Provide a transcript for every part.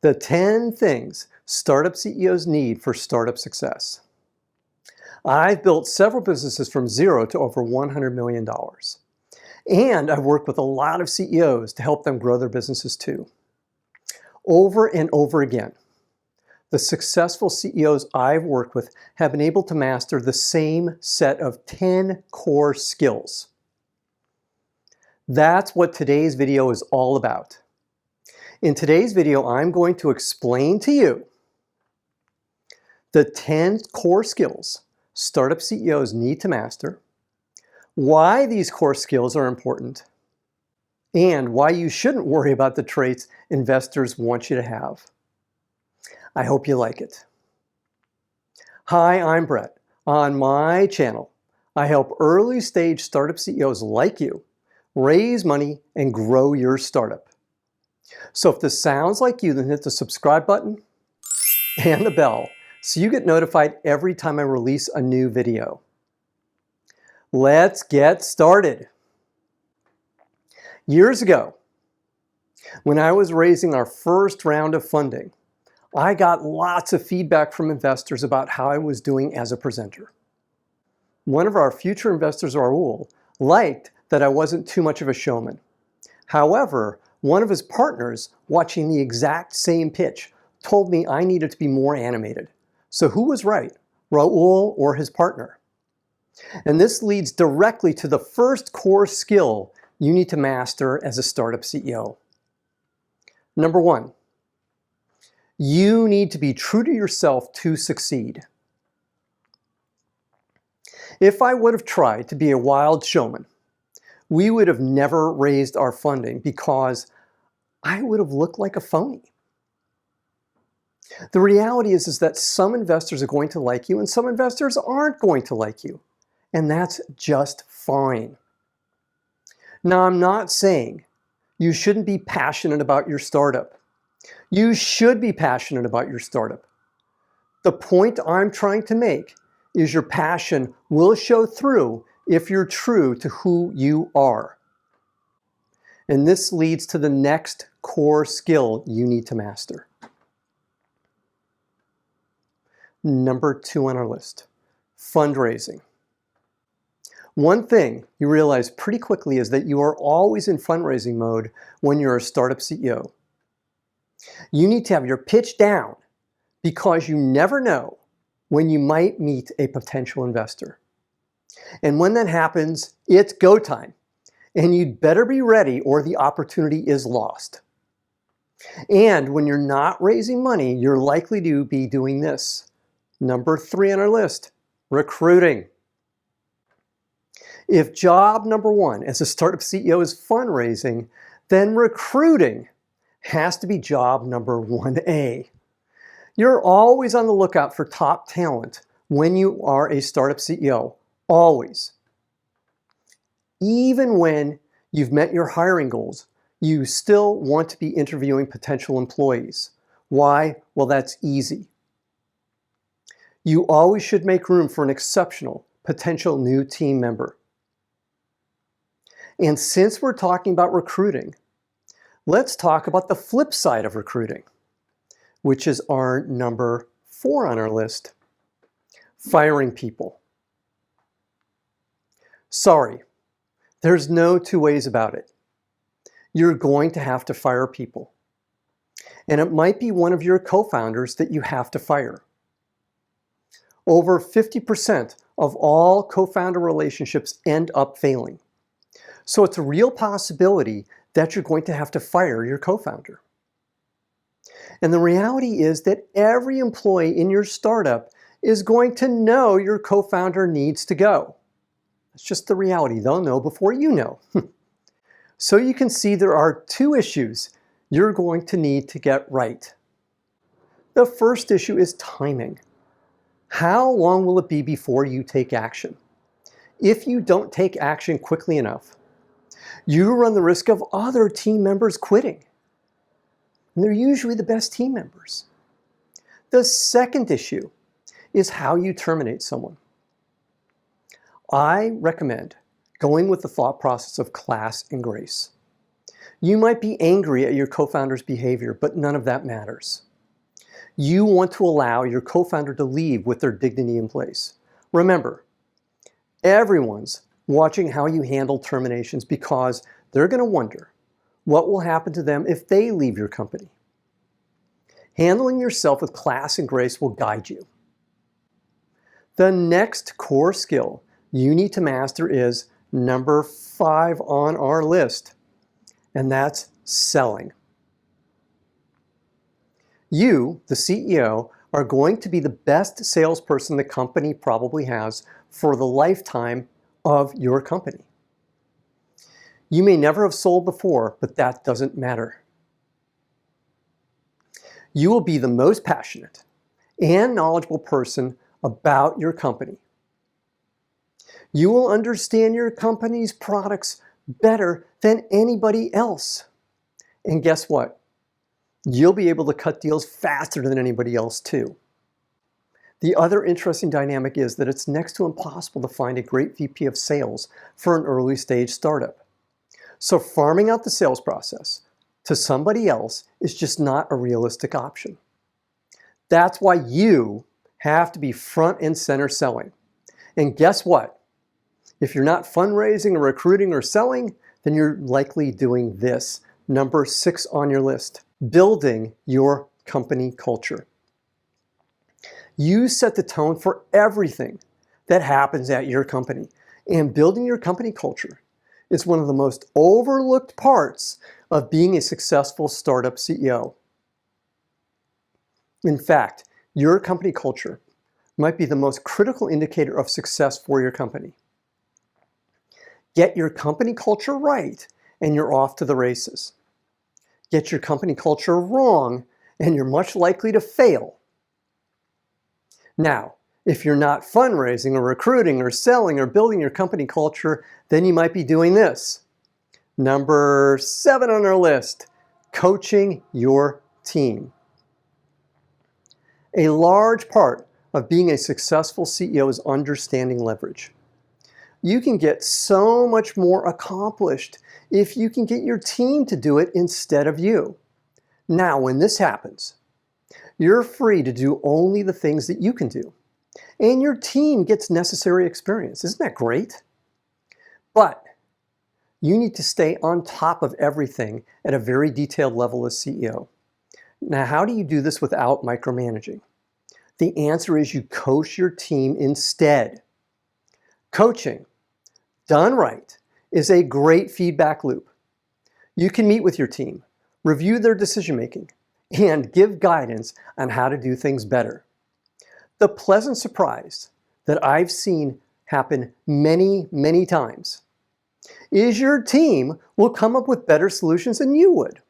The 10 things startup CEOs need for startup success. I've built several businesses from zero to over $100 million. And I've worked with a lot of CEOs to help them grow their businesses too. Over and over again, the successful CEOs I've worked with have been able to master the same set of 10 core skills. That's what today's video is all about. In today's video, I'm going to explain to you the 10 core skills startup CEOs need to master, why these core skills are important, and why you shouldn't worry about the traits investors want you to have. I hope you like it. Hi, I'm Brett. On my channel, I help early stage startup CEOs like you raise money and grow your startup. So if this sounds like you, then hit the subscribe button and the bell so you get notified every time I release a new video. Let's get started. Years ago, when I was raising our first round of funding, I got lots of feedback from investors about how I was doing as a presenter. One of our future investors, Raul, liked that I wasn't too much of a showman. However, one of his partners, watching the exact same pitch, told me I needed to be more animated. So who was right, Raul or his partner? And this leads directly to the first core skill you need to master as a startup CEO. Number one, you need to be true to yourself to succeed. If I would have tried to be a wild showman, we would have never raised our funding because I would have looked like a phony. The reality is that some investors are going to like you and some investors aren't going to like you. And that's just fine. Now, I'm not saying you shouldn't be passionate about your startup. You should be passionate about your startup. The point I'm trying to make is your passion will show through if you're true to who you are. And this leads to the next core skill you need to master. Number 2 on our list, fundraising. One thing you realize pretty quickly is that you are always in fundraising mode when you're a startup CEO. You need to have your pitch down because you never know when you might meet a potential investor. And when that happens, it's go time. And you'd better be ready or the opportunity is lost. And when you're not raising money, you're likely to be doing this. Number 3 on our list, recruiting. If job number 1 as a startup CEO is fundraising, then recruiting has to be job number 1A. You're always on the lookout for top talent when you are a startup CEO, always. Even when you've met your hiring goals, you still want to be interviewing potential employees. Why? Well, that's easy. You always should make room for an exceptional potential new team member. And since we're talking about recruiting, let's talk about the flip side of recruiting, which is our number 4 on our list, firing people. Sorry, there's no two ways about it. You're going to have to fire people. And it might be one of your co-founders that you have to fire. Over 50% of all co-founder relationships end up failing. So it's a real possibility that you're going to have to fire your co-founder. And the reality is that every employee in your startup is going to know your co-founder needs to go. It's just the reality. They'll know before you know. So you can see there are 2 issues you're going to need to get right. The first issue is timing. How long will it be before you take action? If you don't take action quickly enough, you run the risk of other team members quitting. And they're usually the best team members. The second issue is how you terminate someone. I recommend going with the thought process of class and grace. You might be angry at your co-founder's behavior, but none of that matters. You want to allow your co-founder to leave with their dignity in place. Remember, everyone's watching how you handle terminations because they're going to wonder what will happen to them if they leave your company. Handling yourself with class and grace will guide you. The next core skill you need to master is number 5 on our list, and that's selling. You, the CEO, are going to be the best salesperson the company probably has for the lifetime of your company. You may never have sold before, but that doesn't matter. You will be the most passionate and knowledgeable person about your company. You will understand your company's products better than anybody else. And guess what? You'll be able to cut deals faster than anybody else too. The other interesting dynamic is that it's next to impossible to find a great VP of sales for an early stage startup. So farming out the sales process to somebody else is just not a realistic option. That's why you have to be front and center selling. And guess what? If you're not fundraising or recruiting or selling, then you're likely doing this, number 6 on your list, building your company culture. You set the tone for everything that happens at your company, and building your company culture is one of the most overlooked parts of being a successful startup CEO. In fact, your company culture might be the most critical indicator of success for your company. Get your company culture right, and you're off to the races. Get your company culture wrong, and you're much likely to fail. Now, if you're not fundraising or recruiting or selling or building your company culture, then you might be doing this. Number 7 on our list, coaching your team. A large part of being a successful CEO is understanding leverage. You can get so much more accomplished if you can get your team to do it instead of you. Now, when this happens, you're free to do only the things that you can do, and your team gets necessary experience. Isn't that great? But you need to stay on top of everything at a very detailed level as CEO. Now, how do you do this without micromanaging? The answer is you coach your team instead. Coaching, done right, is a great feedback loop. You can meet with your team, review their decision-making, and give guidance on how to do things better. The pleasant surprise that I've seen happen many, many times is your team will come up with better solutions than you would.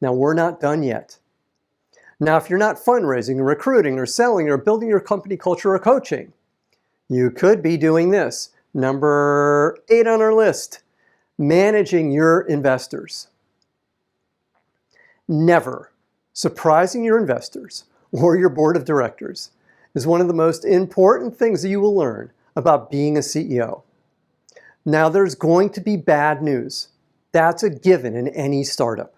Now, we're not done yet. Now, if you're not fundraising or recruiting or selling or building your company culture or coaching, you could be doing this. Number 8 on our list, managing your investors. Never surprising your investors or your board of directors is one of the most important things that you will learn about being a CEO. Now, there's going to be bad news. That's a given in any startup.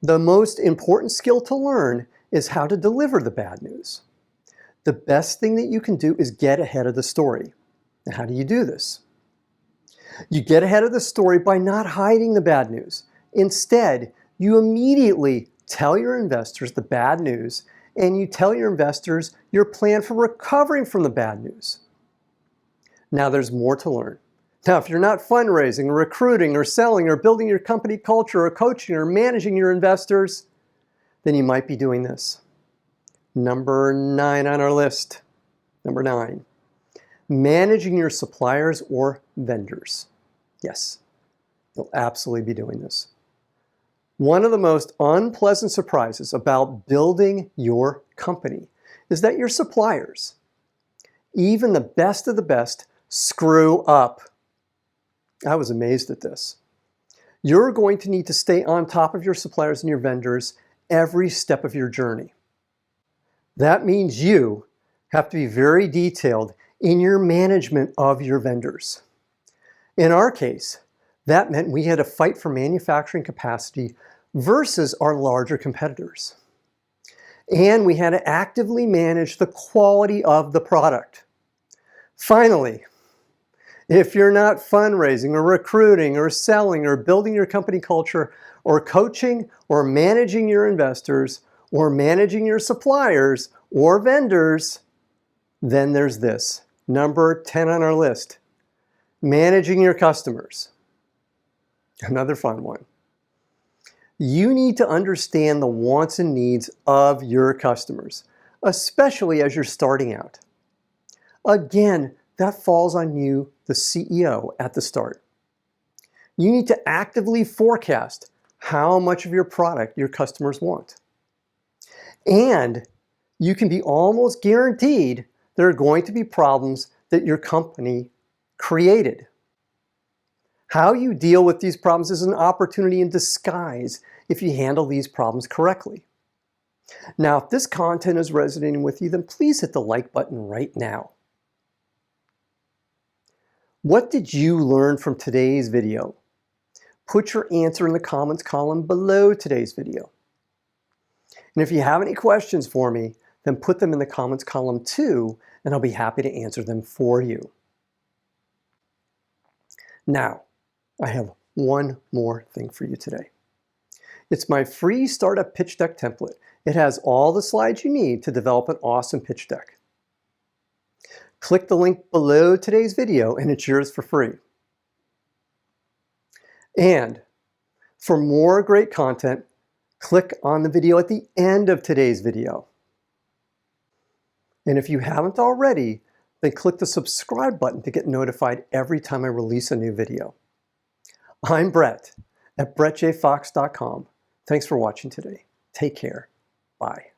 The most important skill to learn is how to deliver the bad news. The best thing that you can do is get ahead of the story. Now, how do you do this? You get ahead of the story by not hiding the bad news. Instead, you immediately tell your investors the bad news, and you tell your investors your plan for recovering from the bad news. Now, there's more to learn. Now, if you're not fundraising or recruiting or selling or building your company culture or coaching or managing your investors, then you might be doing this. Number 9 on our list. Number 9, managing your suppliers or vendors. Yes, you'll absolutely be doing this. One of the most unpleasant surprises about building your company is that your suppliers, even the best of the best, screw up. I was amazed at this. You're going to need to stay on top of your suppliers and your vendors every step of your journey. That means you have to be very detailed in your management of your vendors. In our case, That meant we had to fight for manufacturing capacity versus our larger competitors. And we had to actively manage the quality of the product. Finally, if you're not fundraising or recruiting or selling or building your company culture or coaching or managing your investors or managing your suppliers or vendors, then there's this, number 10 on our list, managing your customers. Another fun one. You need to understand the wants and needs of your customers, especially as you're starting out. Again, that falls on you, the CEO, at the start. You need to actively forecast how much of your product your customers want. And you can be almost guaranteed there are going to be problems that your company created. How you deal with these problems is an opportunity in disguise if you handle these problems correctly. Now, if this content is resonating with you, then please hit the like button right now. What did you learn from today's video? Put your answer in the comments column below today's video. And if you have any questions for me, then put them in the comments column too, and I'll be happy to answer them for you. Now, I have one more thing for you today. It's my free startup pitch deck template. It has all the slides you need to develop an awesome pitch deck. Click the link below today's video and it's yours for free. And for more great content, click on the video at the end of today's video. And if you haven't already, then click the subscribe button to get notified every time I release a new video. I'm Brett at brettjfox.com. Thanks for watching today. Take care. Bye.